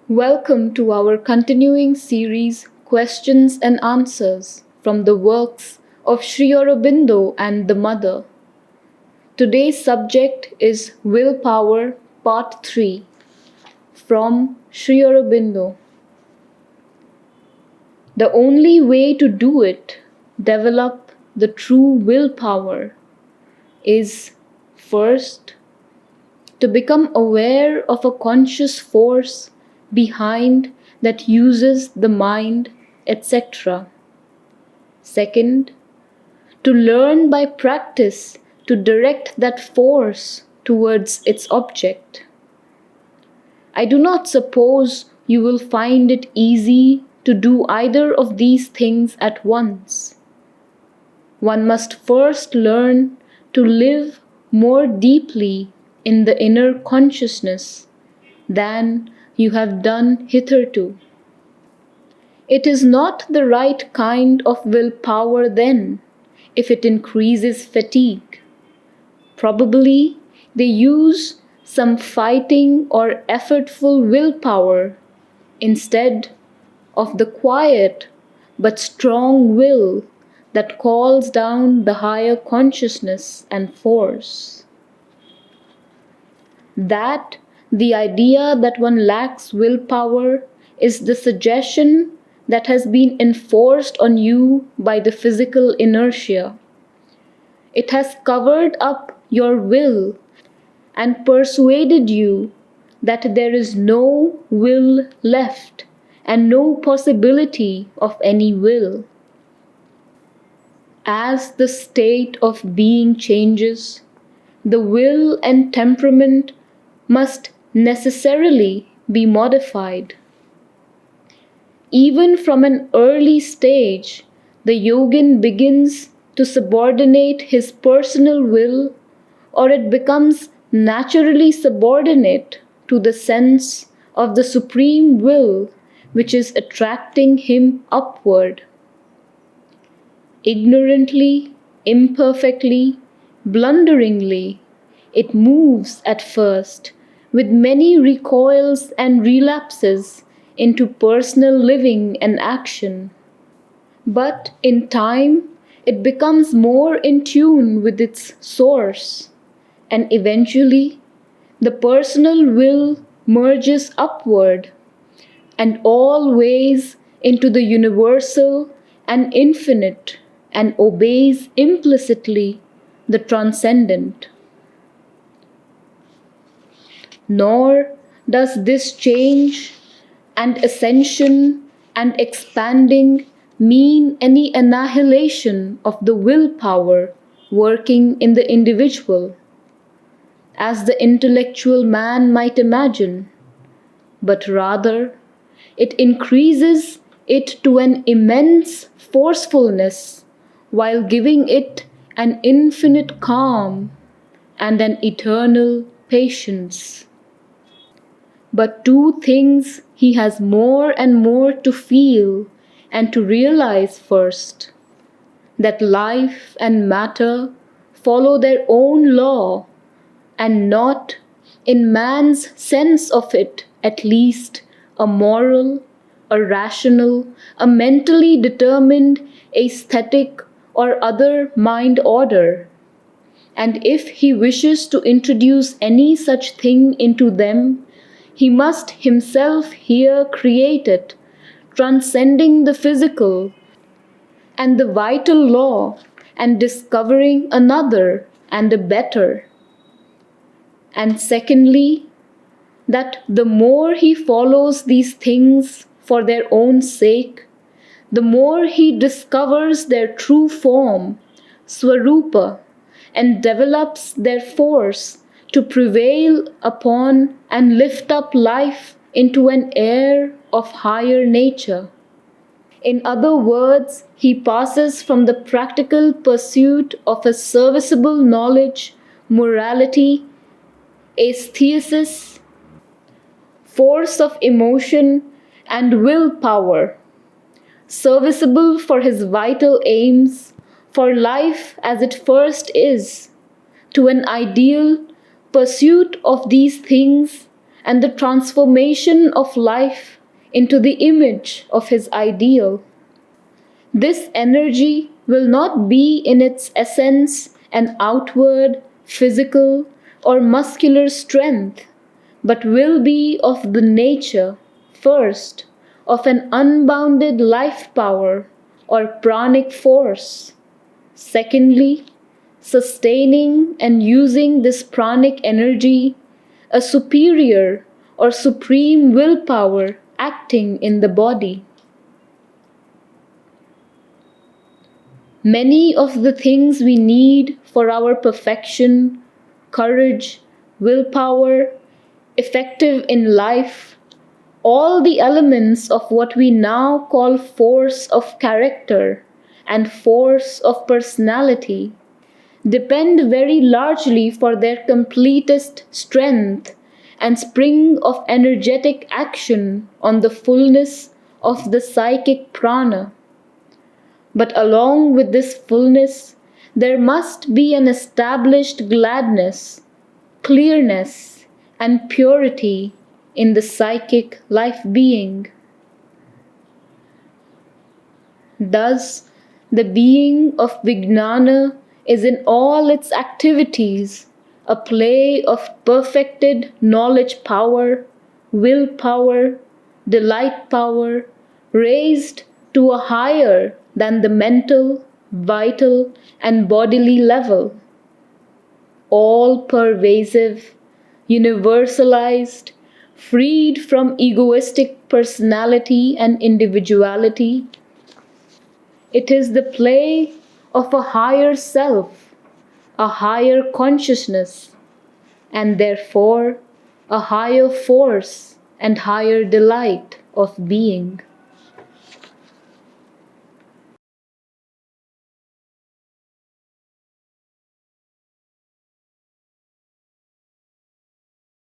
Welcome to our continuing series Questions and Answers from the works of Sri Aurobindo and the Mother. Today's subject is Willpower Part 3 from Sri Aurobindo. The only way to do it, develop the true willpower, is first to become aware of a conscious force behind that uses the mind, etc. Second, to learn by practice to direct that force towards its object. I do not suppose you will find it easy to do either of these things at once. One must first learn to live more deeply in the inner consciousness than you have done hitherto. It is not the right kind of willpower then, if it increases fatigue. Probably they use some fighting or effortful willpower instead of the quiet but strong will that calls down the higher consciousness and force. That the idea that one lacks willpower is the suggestion that has been enforced on you by the physical inertia. It has covered up your will and persuaded you that there is no will left and no possibility of any will. As the state of being changes, the will and temperament must necessarily be modified. Even from an early stage, the yogin begins to subordinate his personal will, or it becomes naturally subordinate to the sense of the supreme will which is attracting him upward. Ignorantly, imperfectly, blunderingly, it moves at first with many recoils and relapses into personal living and action. But in time, it becomes more in tune with its source, and eventually, the personal will merges upward and always into the universal and infinite and obeys implicitly the transcendent. Nor does this change and ascension and expanding mean any annihilation of the willpower working in the individual, as the intellectual man might imagine, but rather it increases it to an immense forcefulness while giving it an infinite calm and an eternal patience. But two things he has more and more to feel and to realize first: that life and matter follow their own law, and not, in man's sense of it at least, a moral, a rational, a mentally determined, aesthetic, or other mind order. And if he wishes to introduce any such thing into them, he must himself here create it, transcending the physical and the vital law and discovering another and a better. And secondly, that the more he follows these things for their own sake, the more he discovers their true form, Swarupa, and develops their force to prevail upon and lift up life into an air of higher nature. In other words, he passes from the practical pursuit of a serviceable knowledge, morality, aesthesis, force of emotion, and willpower, serviceable for his vital aims, for life as it first is, to an ideal pursuit of these things and the transformation of life into the image of his ideal. This energy will not be in its essence an outward, physical, or muscular strength, but will be of the nature, first, of an unbounded life power or pranic force, secondly, sustaining and using this pranic energy, a superior or supreme willpower acting in the body. Many of the things we need for our perfection, courage, willpower, effective in life, all the elements of what we now call force of character and force of personality, depend very largely for their completest strength and spring of energetic action on the fullness of the psychic prana. But along with this fullness, there must be an established gladness, clearness, and purity in the psychic life being. Thus, the being of Vijnana is in all its activities a play of perfected knowledge power, will power, delight power, raised to a higher than the mental, vital, and bodily level. All pervasive, universalized, freed from egoistic personality and individuality. It is the play of a higher self, a higher consciousness, and therefore a higher force and higher delight of being.